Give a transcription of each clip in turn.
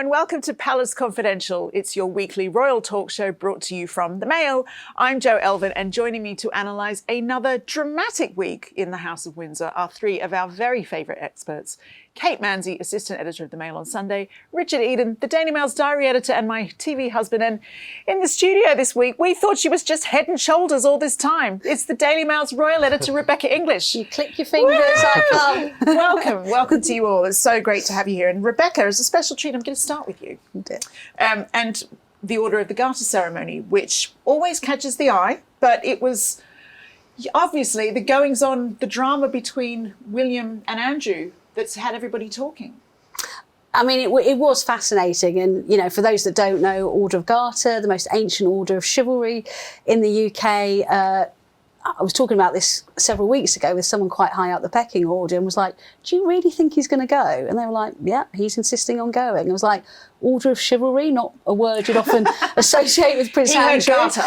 and welcome to Palace Confidential. It's your weekly royal talk show brought to you from the Mail. I'm Jo Elvin, and joining me to analyse another dramatic week in the House of Windsor are three of our very favourite experts. Kate Manzi, assistant editor of the Mail on Sunday, Richard Eden, the Daily Mail's diary editor and my TV husband, and in the studio this week, we thought she was just head and shoulders all this time. It's the Daily Mail's royal editor, Rebecca English. You click your fingers, I come. Welcome to you all. It's so great to have you here. And Rebecca, as a special treat, I'm going to start with you. And the order of the Garter ceremony, which always catches the eye, but it was obviously the goings-on, the drama between William and Andrew that's had everybody talking. I mean, it was fascinating. And, you know, for those that don't know, Order of Garter, the most ancient order of chivalry in the UK. I was talking about this several weeks ago with someone quite high up the pecking order and was like, do you really think he's going to go? And they were like, yeah, he's insisting on going. I was like, Order of Chivalry, not a word you'd often associate with Prince Andrew. Garter.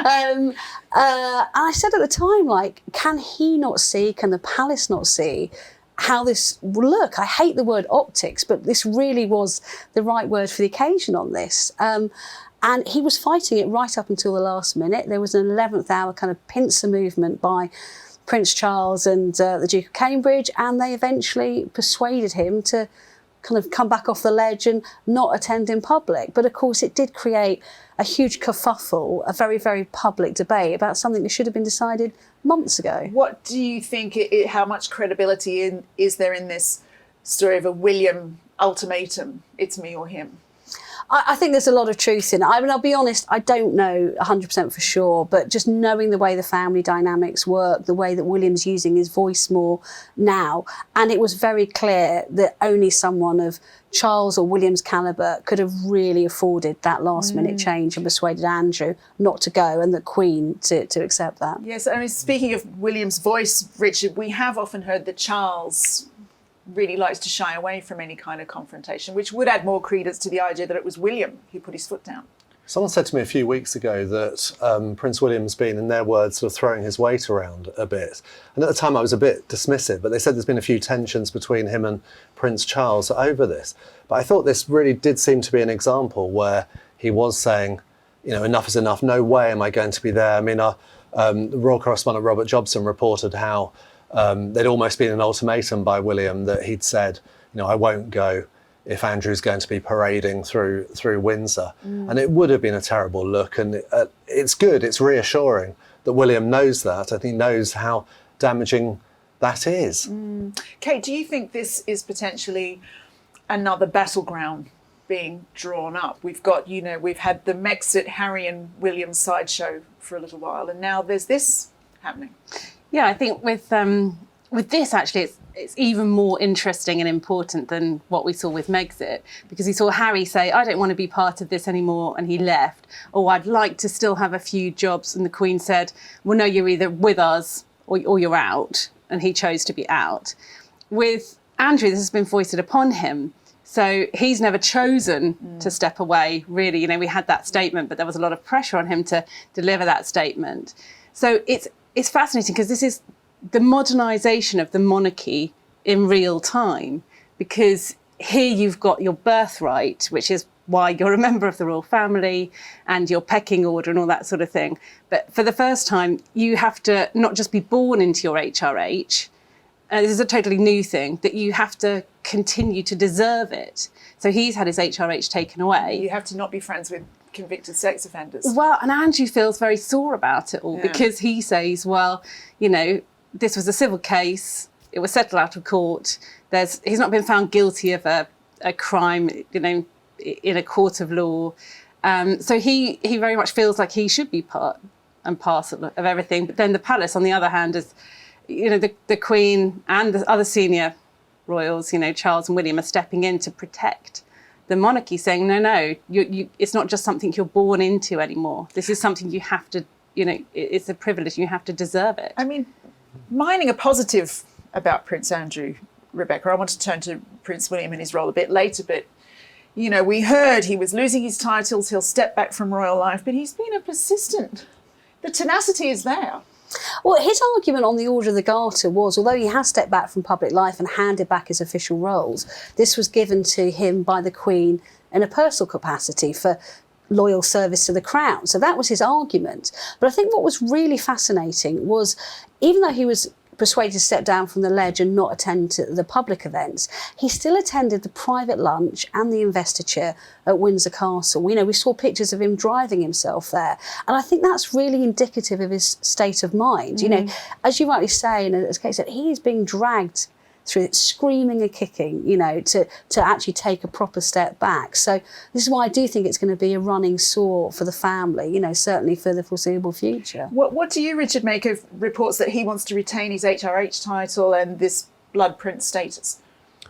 And I said at the time, like, can he not see, can the palace not see how this will look? I hate the word optics, but this really was the right word for the occasion on this. And he was fighting it right up until the last minute. There was an 11th hour kind of pincer movement by Prince Charles and the Duke of Cambridge, and they eventually persuaded him to kind of come back off the ledge and not attend in public. But of course, it did create a huge kerfuffle, a very, very public debate about something that should have been decided months ago. What do you think, how much credibility is there in this story of a William ultimatum, it's me or him? I think there's a lot of truth in it. I mean, I'll be honest, I don't know 100% for sure, but just knowing the way the family dynamics work, the way that William's using his voice more now, and it was very clear that only someone of Charles or William's calibre could have really afforded that last minute change and persuaded Andrew not to go and the Queen to accept that. Yes, I mean, speaking of William's voice, Richard, we have often heard that Charles really likes to shy away from any kind of confrontation, which would add more credence to the idea that it was William who put his foot down. Someone said to me a few weeks ago that Prince William's been, in their words, sort of throwing his weight around a bit. And at the time I was a bit dismissive, but they said there's been a few tensions between him and Prince Charles over this. But I thought this really did seem to be an example where he was saying, you know, enough is enough, no way am I going to be there. I mean, the royal correspondent Robert Jobson reported how there'd almost been an ultimatum by William that he'd said, you know, I won't go if Andrew's going to be parading through Windsor. And it would have been a terrible look. And it's good, it's reassuring that William knows that, and he knows how damaging that is. Kate, do you think this is potentially another battleground being drawn up? We've got, you know, we've had the Megxit Harry and William sideshow for a little while, and now there's this happening. Yeah, I think with this, actually, it's even more interesting and important than what we saw with Megxit, because we saw Harry say, I don't want to be part of this anymore, and he left. Or I'd like to still have a few jobs. And the Queen said, well, no, you're either with us or you're out. And he chose to be out. With Andrew, this has been foisted upon him. So he's never chosen to step away, really. You know, we had that statement, but there was a lot of pressure on him to deliver that statement. So it's fascinating, because this is the modernisation of the monarchy in real time, because here you've got your birthright, which is why you're a member of the royal family, and your pecking order and all that sort of thing. But for the first time, you have to not just be born into your HRH, this is a totally new thing, that you have to continue to deserve it. So he's had his HRH taken away. You have to not be friends with convicted sex offenders. Well, and Andrew feels very sore about it all, because he says, well, you know, this was a civil case, it was settled out of court, he's not been found guilty of a crime, you know, in a court of law. So he very much feels like he should be part and parcel of everything. But then the palace, on the other hand, is, you know, the Queen and the other senior royals, you know, Charles and William, are stepping in to protect the monarchy, saying, no, it's not just something you're born into anymore. This is something you have to, you know, it's a privilege, you have to deserve it. I mean, mining a positive about Prince Andrew, Rebecca, I want to turn to Prince William and his role a bit later, but, you know, we heard he was losing his titles, he'll step back from royal life, but he's been a persistent. The tenacity is there. Well, his argument on the Order of the Garter was, although he has stepped back from public life and handed back his official roles, this was given to him by the Queen in a personal capacity for loyal service to the Crown. So that was his argument. But I think what was really fascinating was, even though he was persuaded to step down from the ledge and not attend to the public events, he still attended the private lunch and the investiture at Windsor Castle. You know, we saw pictures of him driving himself there. And I think that's really indicative of his state of mind. You know, as you rightly say, and as Kate said, he is being dragged through it, screaming and kicking, you know, to actually take a proper step back. So this is why I do think it's going to be a running sore for the family, you know, certainly for the foreseeable future. What do you, Richard, make of reports that he wants to retain his HRH title and this blood prince status?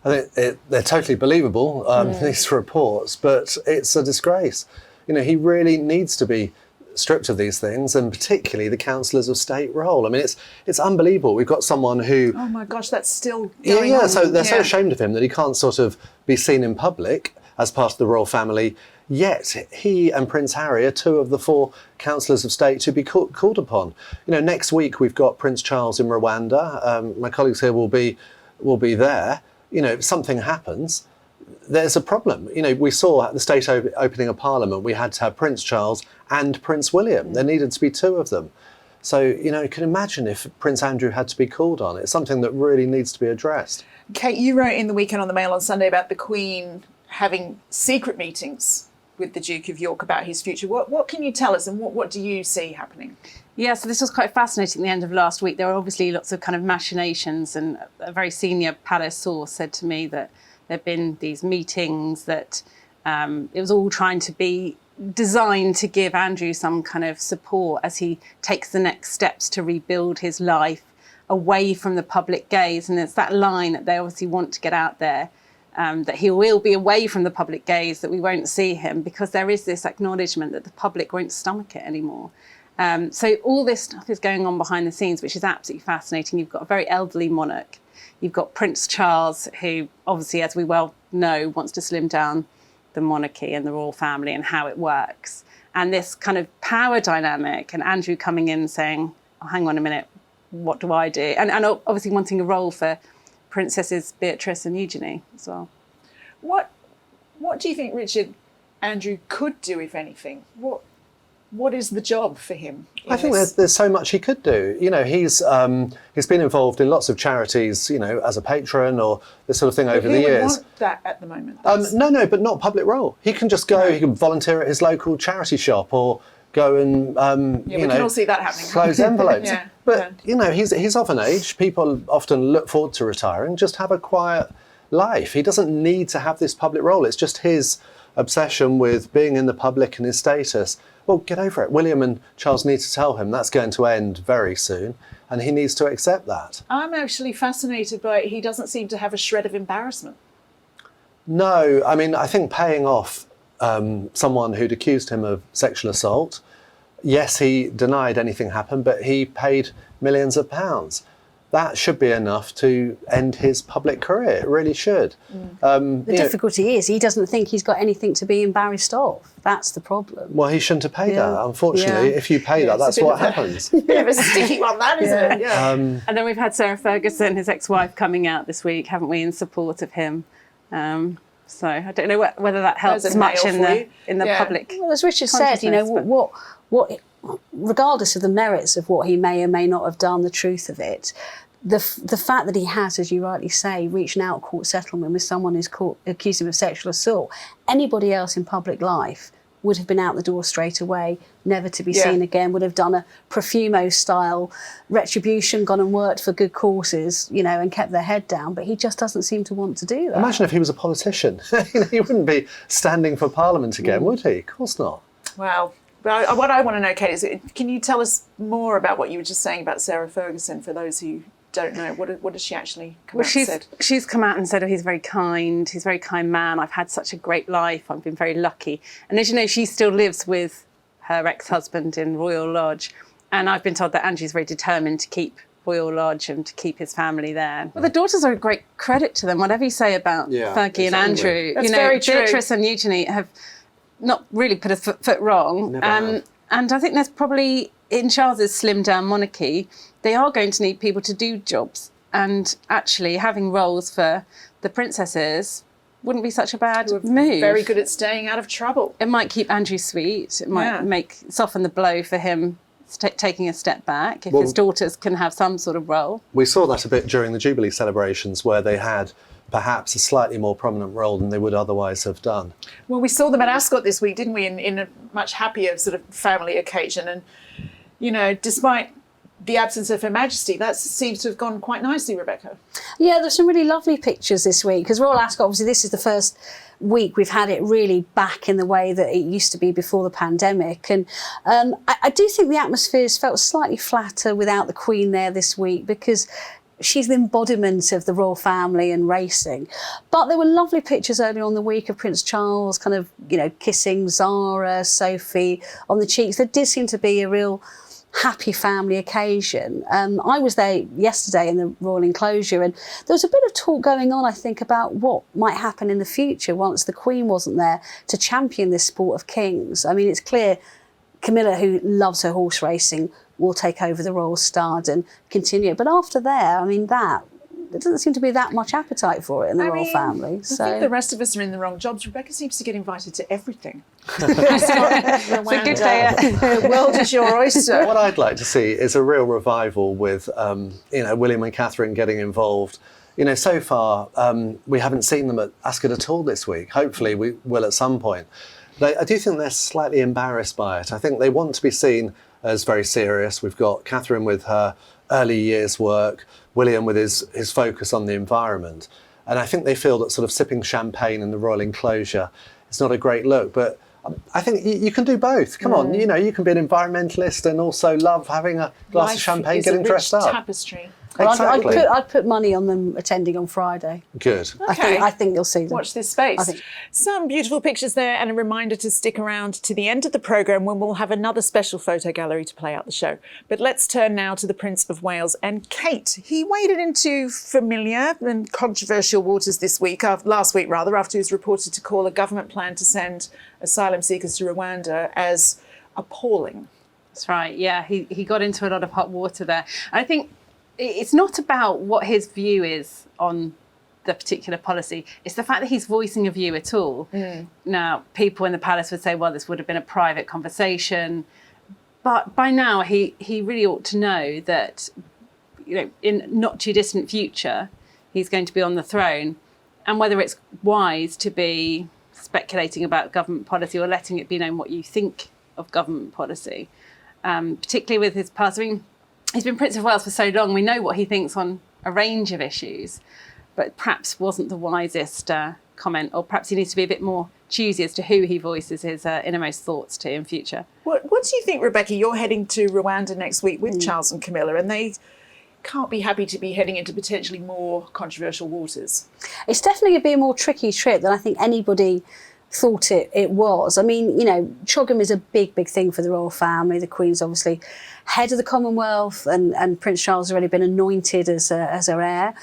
I think they're totally believable, these reports, but it's a disgrace. You know, he really needs to be stripped of these things, and particularly the councillors of state role. I mean, it's unbelievable. We've got someone who... Oh my gosh, that's still going on. So they're so ashamed of him that he can't sort of be seen in public as part of the royal family, yet he and Prince Harry are 2 of the 4 councillors of state to be called upon. You know, next week we've got Prince Charles in Rwanda. My colleagues here will be there. You know, if something happens, there's a problem. You know, we saw at the state opening of Parliament, we had to have Prince Charles and Prince William. There needed to be 2 of them. So, you know, you can imagine if Prince Andrew had to be called on. It's something that really needs to be addressed. Kate, you wrote in the Weekend on the Mail on Sunday about the Queen having secret meetings with the Duke of York about his future. What can you tell us, and what do you see happening? Yeah, so this was quite fascinating at the end of last week. There were obviously lots of kind of machinations, and a very senior palace source said to me that there had been these meetings that it was all trying to be designed to give Andrew some kind of support as he takes the next steps to rebuild his life away from the public gaze. And it's that line that they obviously want to get out there, that he will be away from the public gaze, that we won't see him, because there is this acknowledgement that the public won't stomach it anymore. So all this stuff is going on behind the scenes, which is absolutely fascinating. You've got a very elderly monarch. You've got Prince Charles, who obviously, as we well know, wants to slim down the monarchy and the royal family and how it works. And this kind of power dynamic, and Andrew coming in saying, oh, hang on a minute, what do I do? And obviously wanting a role for Princesses Beatrice and Eugenie as well. What do you think, Richard, Andrew could do, if anything? What is the job for him? I think there's so much he could do. You know, he's been involved in lots of charities, you know, as a patron or this sort of thing over the years. He would want that at the moment. No, but not public role. He can just go, he can volunteer at his local charity shop or go and, we can all see that happening. Close envelopes. But, you know, he's of an age. People often look forward to retiring, just have a quiet life. He doesn't need to have this public role. It's just his obsession with being in the public and his status. Well, get over it. William and Charles need to tell him that's going to end very soon, and he needs to accept that. I'm actually fascinated by it. He doesn't seem to have a shred of embarrassment. No, I mean, I think paying off someone who'd accused him of sexual assault, yes, he denied anything happened, but he paid millions of pounds. That should be enough to end his public career. It really should. The difficulty is he doesn't think he's got anything to be embarrassed of. That's the problem. Well, he shouldn't have paid that. Unfortunately, if you pay that, that's what happens. Bit of a sticky one, that, isn't it? Yeah. And then we've had Sarah Ferguson, his ex-wife, coming out this week, haven't we, in support of him. So I don't know whether that helps much in the public. Well, as Richard said, you know, what regardless of the merits of what he may or may not have done, the truth of it, the fact that he has, as you rightly say, reached an out-of-court settlement with someone who's accused him of sexual assault, anybody else in public life would have been out the door straight away, never to be seen again, would have done a Profumo-style retribution, gone and worked for good causes, you know, and kept their head down. But he just doesn't seem to want to do that. Imagine if he was a politician. You know, he wouldn't be standing for Parliament again, would he? Of course not. Wow. But what I want to know, Kate, is can you tell us more about what you were just saying about Sarah Ferguson, for those who don't know? What does she actually come out and said? She's come out and said, oh, he's a very kind man. I've had such a great life. I've been very lucky. And as you know, she still lives with her ex-husband in Royal Lodge. And I've been told that Andrew's very determined to keep Royal Lodge and to keep his family there. Well, the daughters are a great credit to them. Whatever you say about Fergie and Andrew, that's very true. Beatrice and Eugenie have not really put a foot wrong. Never have. And I think there's probably, in Charles's slimmed down monarchy, they are going to need people to do jobs. And actually having roles for the princesses wouldn't be such a bad move. Very good at staying out of trouble. It might keep Andrew sweet. It might soften the blow for him taking a step back if his daughters can have some sort of role. We saw that a bit during the Jubilee celebrations, where they had perhaps a slightly more prominent role than they would otherwise have done. Well, we saw them at Ascot this week, didn't we, in a much happier sort of family occasion. And, you know, despite the absence of Her Majesty, that seems to have gone quite nicely, Rebecca. Yeah, there's some really lovely pictures this week, because Royal Ascot, obviously this is the first week we've had it really back in the way that it used to be before the pandemic. And I do think the atmospheres felt slightly flatter without the Queen there this week, because she's the embodiment of the royal family and racing. But there were lovely pictures earlier on the week of Prince Charles kind of, you know, kissing Zara, Sophie on the cheeks. There did seem to be a real happy family occasion. I was there yesterday in the royal enclosure, and there was a bit of talk going on, I think, about what might happen in the future once the Queen wasn't there to champion this sport of kings. I mean, it's clear Camilla, who loves her horse racing, will take over the royal stud and continue. But after there, I mean, there doesn't seem to be that much appetite for it in the royal family. I think the rest of us are in the wrong jobs. Rebecca seems to get invited to everything. The world is your oyster. What I'd like to see is a real revival with, William and Catherine getting involved. You know, so far we haven't seen them at Ascot at all this week. Hopefully we will at some point. But I do think they're slightly embarrassed by it. I think they want to be seen as very serious. We've got Catherine with her early years work, William with his focus on the environment. And I think they feel that sort of sipping champagne in the royal enclosure is not a great look. But I think you can do both. Come on, you know, you can be an environmentalist and also love having a glass of champagne, getting dressed up. Tapestry. Well, Exactly. I'd put money on them attending on Friday. Good. Okay. I think you'll see them. Watch this space. I think. Some beautiful pictures there, and a reminder to stick around to the end of the programme when we'll have another special photo gallery to play out the show. But let's turn now to the Prince of Wales and Kate. He waded into familiar and controversial waters last week, after he was reported to call a government plan to send asylum seekers to Rwanda as appalling. That's right, yeah, he got into a lot of hot water there. I think it's not about what his view is on the particular policy. It's the fact that he's voicing a view at all. Now, people in the palace would say, well, this would have been a private conversation. But by now, he really ought to know that, you know, in not too distant future, he's going to be on the throne. And whether it's wise to be speculating about government policy or letting it be known what you think of government policy, particularly with his past. I mean, he's been Prince of Wales for so long, we know what he thinks on a range of issues, but perhaps wasn't the wisest comment, or perhaps he needs to be a bit more choosy as to who he voices his innermost thoughts to in future. What do you think, Rebecca? You're heading to Rwanda next week with Charles and Camilla, and they can't be happy to be heading into potentially more controversial waters. It's definitely going to be a more tricky trip than I think anybody thought it was. I mean, you know, Chogam is a big thing for the royal family. The Queen's obviously head of the Commonwealth, and Prince Charles has already been anointed as her heir.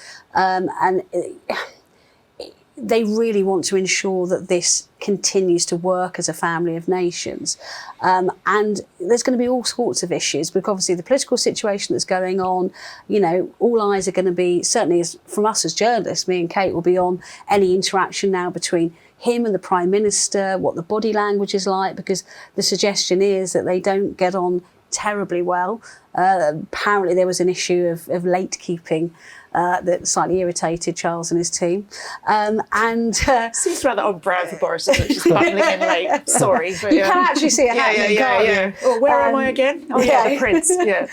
They really want to ensure that this continues to work as a family of nations. And there's going to be all sorts of issues, because obviously the political situation that's going on, you know, all eyes are going to be, certainly from us as journalists, me and Kate will be on any interaction now between him and the Prime Minister, what the body language is like, because the suggestion is that they don't get on terribly well. Apparently there was an issue of late keeping that slightly irritated Charles and his team. Seems rather on brand for Boris, isn't it? Just bundling in late. Sorry. But, you can actually see it happening, can't you? Oh, where am I again? Oh, yeah, the Prince. Yeah.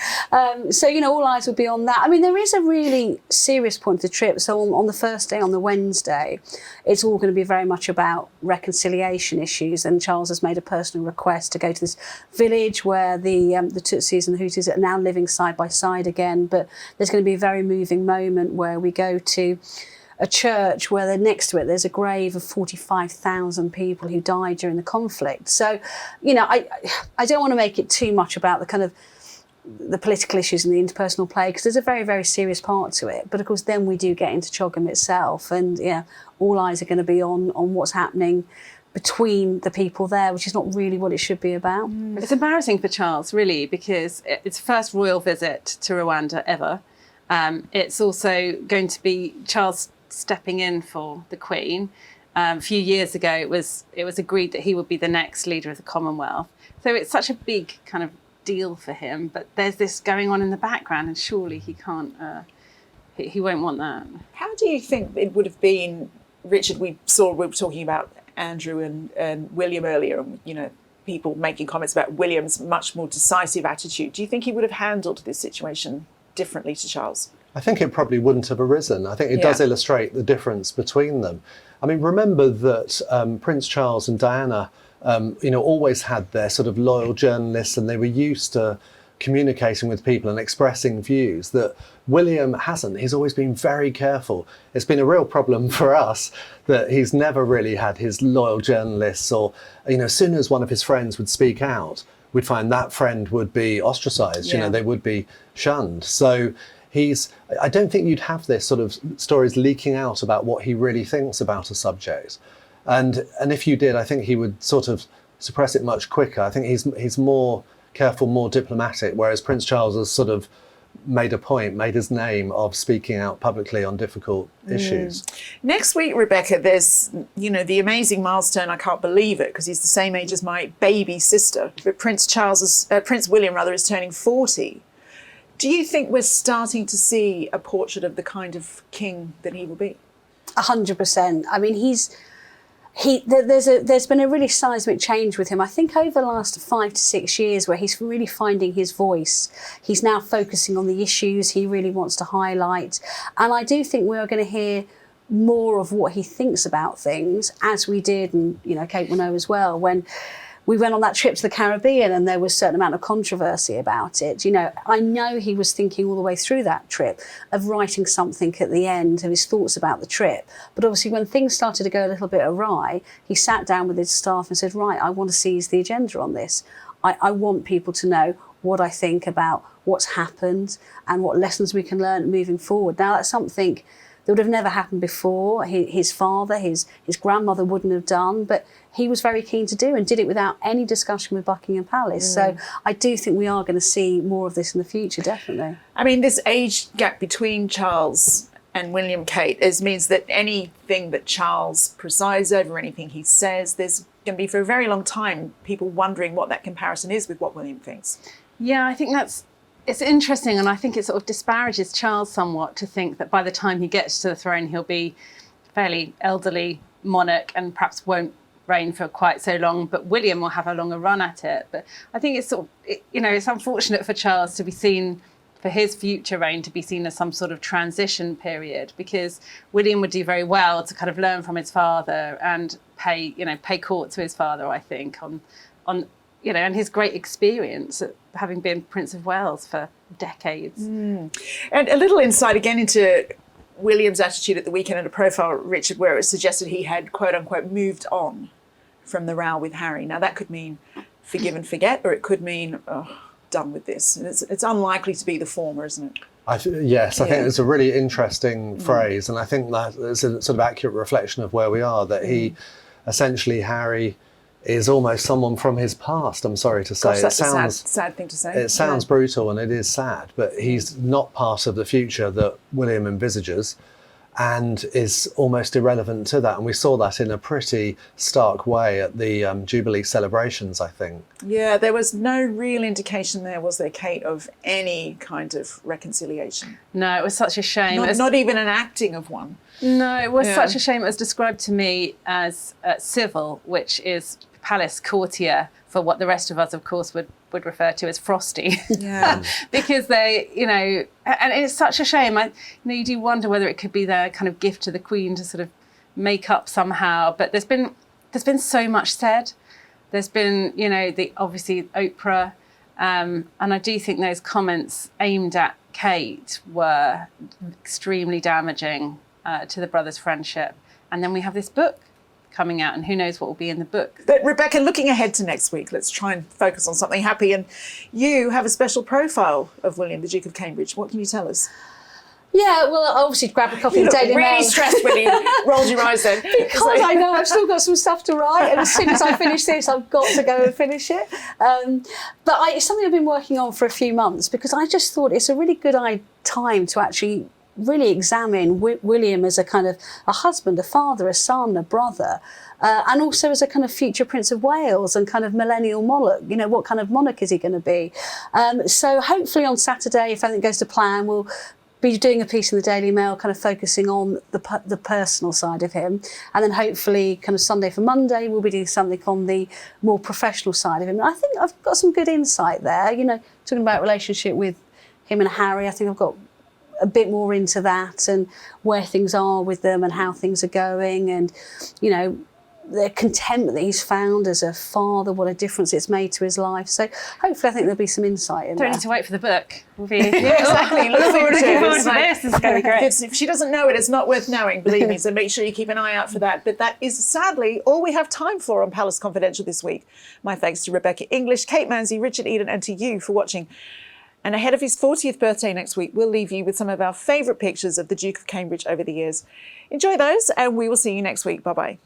So, you know, all eyes will be on that. I mean, there is a really serious point of the trip. So on the first day, on the Wednesday, it's all going to be very much about reconciliation issues. And Charles has made a personal request to go to this village where the Tutsis and the Hutus are now living side by side again. But there's going to be a very moving moment where we go to a church where next to it there's a grave of 45,000 people who died during the conflict. So, you know, I don't want to make it too much about the kind of the political issues and the interpersonal play, because there's a very, very serious part to it. But of course, then we do get into Chogam itself, and yeah, all eyes are going to be on what's happening between the people there, which is not really what it should be about. It's embarrassing for Charles, really, because it's first royal visit to Rwanda ever. It's also going to be Charles stepping in for the Queen. A few years ago, it was agreed that he would be the next leader of the Commonwealth. So it's such a big kind of deal for him. But there's this going on in the background, and surely he can't. He won't want that. How do you think it would have been, Richard? We were talking about Andrew and William earlier, and people making comments about William's much more decisive attitude. Do you think he would have handled this situation differently to Charles? I think it probably wouldn't have arisen. I think it does illustrate the difference between them. I mean, remember that Prince Charles and Diana, always had their sort of loyal journalists, and they were used to communicating with people and expressing views that William hasn't. He's always been very careful. It's been a real problem for us that he's never really had his loyal journalists, or, as soon as one of his friends would speak out, we'd find that friend would be ostracized, they would be shunned. So I don't think you'd have this sort of stories leaking out about what he really thinks about a subject. And if you did, I think he would sort of suppress it much quicker. I think he's more careful, more diplomatic, whereas Prince Charles has sort of made his name of speaking out publicly on difficult issues. Next week, Rebecca, there's, the amazing milestone, I can't believe it, because he's the same age as my baby sister, but Prince William is turning 40. Do you think we're starting to see a portrait of the kind of king that he will be? 100%. I mean, there's been a really seismic change with him. I think over the last 5 to 6 years, where he's really finding his voice. He's now focusing on the issues he really wants to highlight. And I do think we are going to hear more of what he thinks about things, as we did, and Kate will know as well, when we went on that trip to the Caribbean and there was a certain amount of controversy about it. I know he was thinking all the way through that trip of writing something at the end of his thoughts about the trip. But obviously when things started to go a little bit awry, he sat down with his staff and said, right, I want to seize the agenda on this. I want people to know what I think about what's happened and what lessons we can learn moving forward. Now, that's something that would have never happened before. His father, his grandmother wouldn't have done, but he was very keen to do, and did it without any discussion with Buckingham Palace. So I do think we are going to see more of this in the future, definitely. I mean, this age gap between Charles and William, Kate, means that anything that Charles presides over, anything he says, there's going to be for a very long time people wondering what that comparison is with what William thinks. Yeah, I think it's interesting, and I think it sort of disparages Charles somewhat to think that by the time he gets to the throne, he'll be a fairly elderly monarch and perhaps won't reign for quite so long, but William will have a longer run at it. But I think it's it's unfortunate for Charles to be seen, for his future reign to be seen as some sort of transition period, because William would do very well to kind of learn from his father and pay court to his father, I think, on and his great experience at having been Prince of Wales for decades. And a little insight again into William's attitude at the weekend in a profile, Richard, where it was suggested he had, quote unquote, moved on from the row with Harry. Now, that could mean forgive and forget, or it could mean done with this. And it's unlikely to be the former, isn't it? I think it's a really interesting phrase, and I think that it's a sort of accurate reflection of where we are, that Harry is almost someone from his past, I'm sorry to say. Gosh, that's a sad thing to say. It sounds brutal, and it is sad, but he's not part of the future that William envisages, and is almost irrelevant to that. And we saw that in a pretty stark way at the Jubilee celebrations, I think. Yeah, there was no real indication there, was there, Kate, of any kind of reconciliation? No, it was such a shame. Not even an acting of one. No, it was such a shame. It was described to me as civil, which is palace courtier for what the rest of us, of course, would refer to as frosty. Yeah. Because they, and it's such a shame. You do wonder whether it could be their kind of gift to the Queen to sort of make up somehow. But there's been so much said. There's been, obviously Oprah, and I do think those comments aimed at Kate were extremely damaging to the brothers' friendship. And then we have this book coming out, and who knows what will be in the book. But Rebecca, looking ahead to next week, let's try and focus on something happy. And you have a special profile of William, the Duke of Cambridge. What can you tell us? Yeah, well, I obviously grabbed a copy You of the look Daily really Mail. stressed when you rolled your eyes then. Because I know I've still got some stuff to write, and as soon as I finish this, I've got to go and finish it. But it's something I've been working on for a few months, because I just thought it's a really good time to actually really examine William as a kind of a husband, a father, a son, a brother, and also as a kind of future Prince of Wales and kind of millennial monarch. You know, what kind of monarch is he going to be? So hopefully on Saturday, if everything goes to plan, we'll be doing a piece in the Daily Mail kind of focusing on the personal side of him, and then hopefully kind of Sunday for Monday we'll be doing something on the more professional side of him. And I think I've got some good insight there, you know, talking about relationship with him and Harry. I think I've got a bit more into that and where things are with them and how things are going, and, you know, the contentment that he's found as a father, what a difference it's made to his life. So hopefully I think there'll be some insight in Don't there. need to wait for the book. We'll be Yeah, exactly. Look forward to it. forward It's to like- this. This is going to be great. If she doesn't know it, it's not worth knowing, believe me. So make sure you keep an eye out for that. But that is sadly all we have time for on Palace Confidential this week. My thanks to Rebecca English, Kate Manzi, Richard Eden, and to you for watching. And ahead of his 40th birthday next week, we'll leave you with some of our favourite pictures of the Duke of Cambridge over the years. Enjoy those, and we will see you next week. Bye-bye.